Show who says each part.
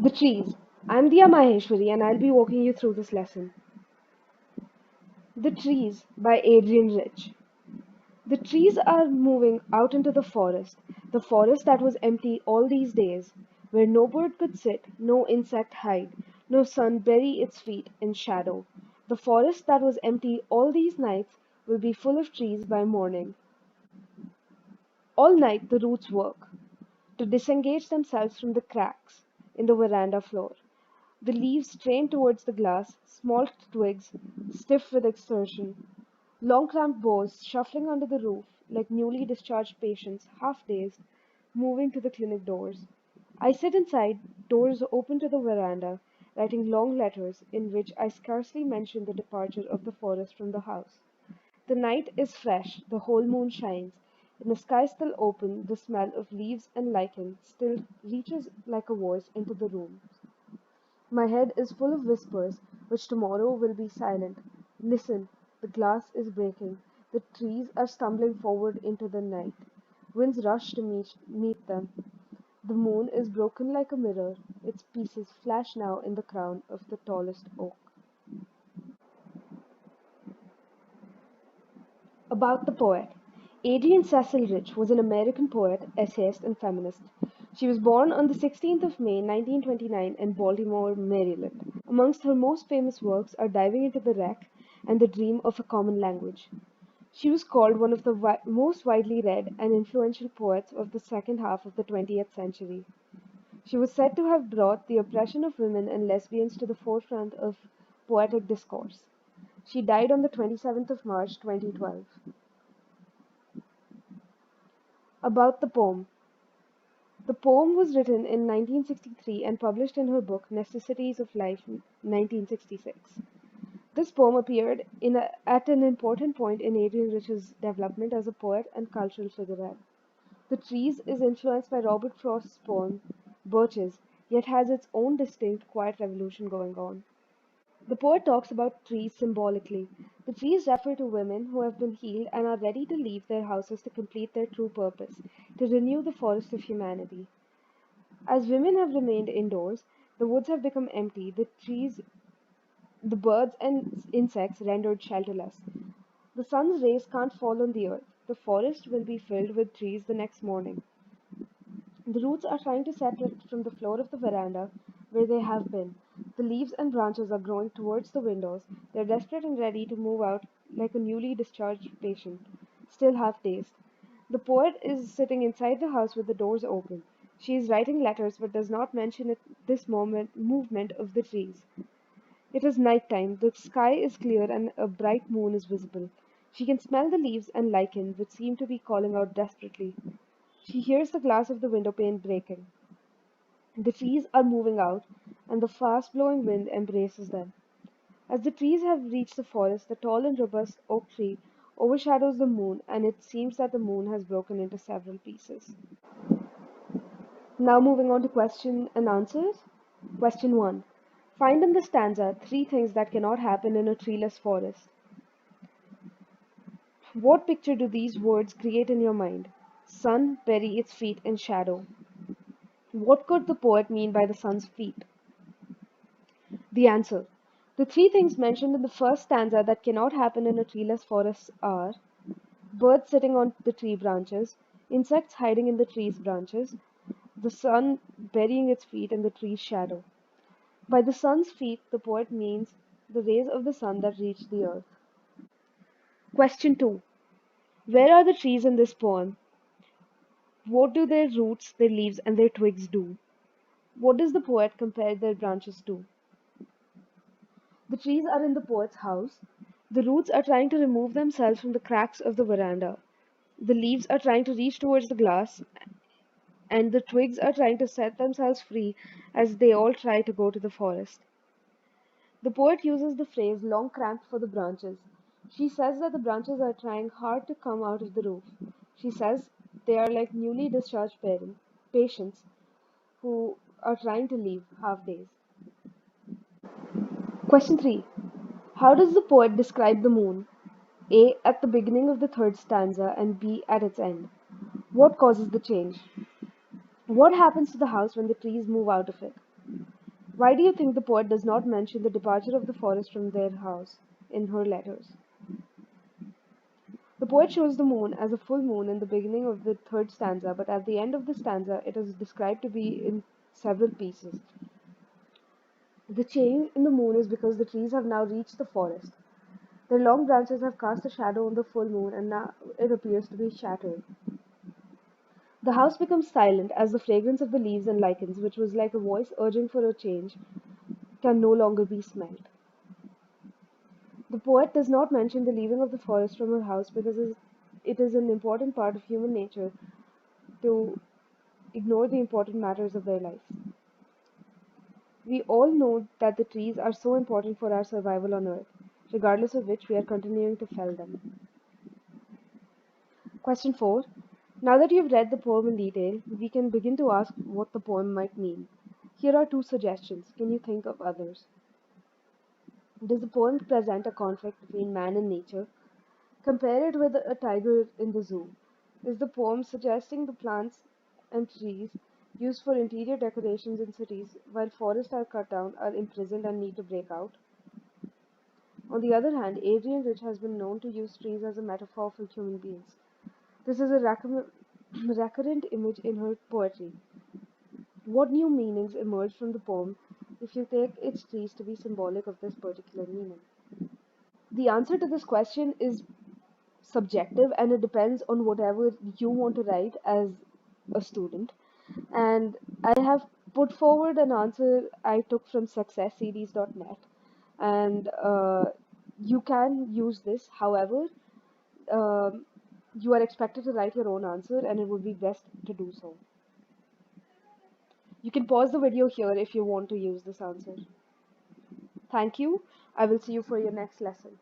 Speaker 1: The trees. I'm Diya Maheshwari and I'll be walking you through this lesson. The Trees by Adrienne Rich. The trees are moving out into the forest that was empty all these days, where no bird could sit, no insect hide, no sun bury its feet in shadow. The forest that was empty all these nights will be full of trees by morning. All night the roots work to disengage themselves from the cracks in the veranda floor. The leaves strain towards the glass, small twigs, stiff with exertion, long cramped boughs shuffling under the roof like newly discharged patients, half dazed, moving to the clinic doors. I sit inside, doors open to the veranda, writing long letters in which I scarcely mention the departure of the forest from the house. The night is fresh, the whole moon shines. In the sky still open, the smell of leaves and lichen still reaches like a voice into the room. My head is full of whispers, which tomorrow will be silent. Listen, the glass is breaking. The trees are stumbling forward into the night. Winds rush to meet them. The moon is broken like a mirror. Its pieces flash now in the crown of the tallest oak. About the poet. Adrienne Cecil Rich was an American poet, essayist, and feminist. She was born on the 16th of May 1929 in Baltimore, Maryland. Amongst her most famous works are Diving into the Wreck and The Dream of a Common Language. She was called one of the most widely read and influential poets of the second half of the 20th century. She was said to have brought the oppression of women and lesbians to the forefront of poetic discourse. She died on the 27th of March 2012. About the poem. The poem was written in 1963 and published in her book Necessities of Life, 1966. This poem appeared at an important point in Adrienne Rich's development as a poet and cultural figurehead. The Trees is influenced by Robert Frost's poem Birches, yet has its own distinct quiet revolution going on. The poet talks about trees symbolically. The trees refer to women who have been healed and are ready to leave their houses to complete their true purpose, to renew the forest of humanity. As women have remained indoors, the woods have become empty, the trees, the birds and insects rendered shelterless. The sun's rays can't fall on the earth. The forest will be filled with trees the next morning. The roots are trying to separate from the floor of the veranda where they have been. The leaves and branches are growing towards the windows. They're desperate and ready to move out like a newly discharged patient, still half dazed. The poet is sitting inside the house with the doors open. She is writing letters but does not mention this movement of the trees. It is night time. The sky is clear and a bright moon is visible. She can smell the leaves and lichen which seem to be calling out desperately. She hears the glass of the window pane breaking. The trees are moving out, and the fast blowing wind embraces them. As the trees have reached the forest, the tall and robust oak tree overshadows the moon, and it seems that the moon has broken into several pieces. Now moving on to question and answers. Question 1. Find in the stanza three things that cannot happen in a treeless forest. What picture do these words create in your mind? Sun bury its feet in shadow. What could the poet mean by the sun's feet? The answer. The three things mentioned in the first stanza that cannot happen in a treeless forest are birds sitting on the tree branches, insects hiding in the tree's branches, the sun burying its feet in the tree's shadow. By the sun's feet, the poet means the rays of the sun that reach the earth. Question 2. Where are the trees in this poem? What do their roots, their leaves, and their twigs do? What does the poet compare their branches to? The trees are in the poet's house. The roots are trying to remove themselves from the cracks of the veranda. The leaves are trying to reach towards the glass, and the twigs are trying to set themselves free as they all try to go to the forest. The poet uses the phrase long cramped for the branches. She says that the branches are trying hard to come out of the roof. She says they are like newly discharged patients who are trying to leave half days. Question 3. How does the poet describe the moon? A. At the beginning of the third stanza and B. At its end. What causes the change? What happens to the house when the trees move out of it? Why do you think the poet does not mention the departure of the forest from their house in her letters? The poet shows the moon as a full moon in the beginning of the third stanza, but at the end of the stanza it is described to be in several pieces. The change in the moon is because the trees have now reached the forest. Their long branches have cast a shadow on the full moon, and now it appears to be shattered. The house becomes silent as the fragrance of the leaves and lichens, which was like a voice urging for a change, can no longer be smelled. The poet does not mention the leaving of the forest from her house because it is an important part of human nature to ignore the important matters of their lives. We all know that the trees are so important for our survival on earth, regardless of which we are continuing to fell them. Question 4. Now that you've read the poem in detail, we can begin to ask what the poem might mean. Here are two suggestions. Can you think of others? Does the poem present a conflict between man and nature? Compare it with a tiger in the zoo. Is the poem suggesting the plants and trees used for interior decorations in cities, while forests are cut down, are imprisoned and need to break out? On the other hand, Adrienne Rich has been known to use trees as a metaphor for human beings. This is a recurrent image in her poetry. What new meanings emerge from the poem if you take its trees to be symbolic of this particular meaning? The answer to this question is subjective and it depends on whatever you want to write as a student. And I have put forward an answer I took from successseries.net, and you can use this. However, um, you are expected to write your own answer, and it would be best to do so. You can pause the video here if you want to use this answer. Thank you. I will see you for your next lesson.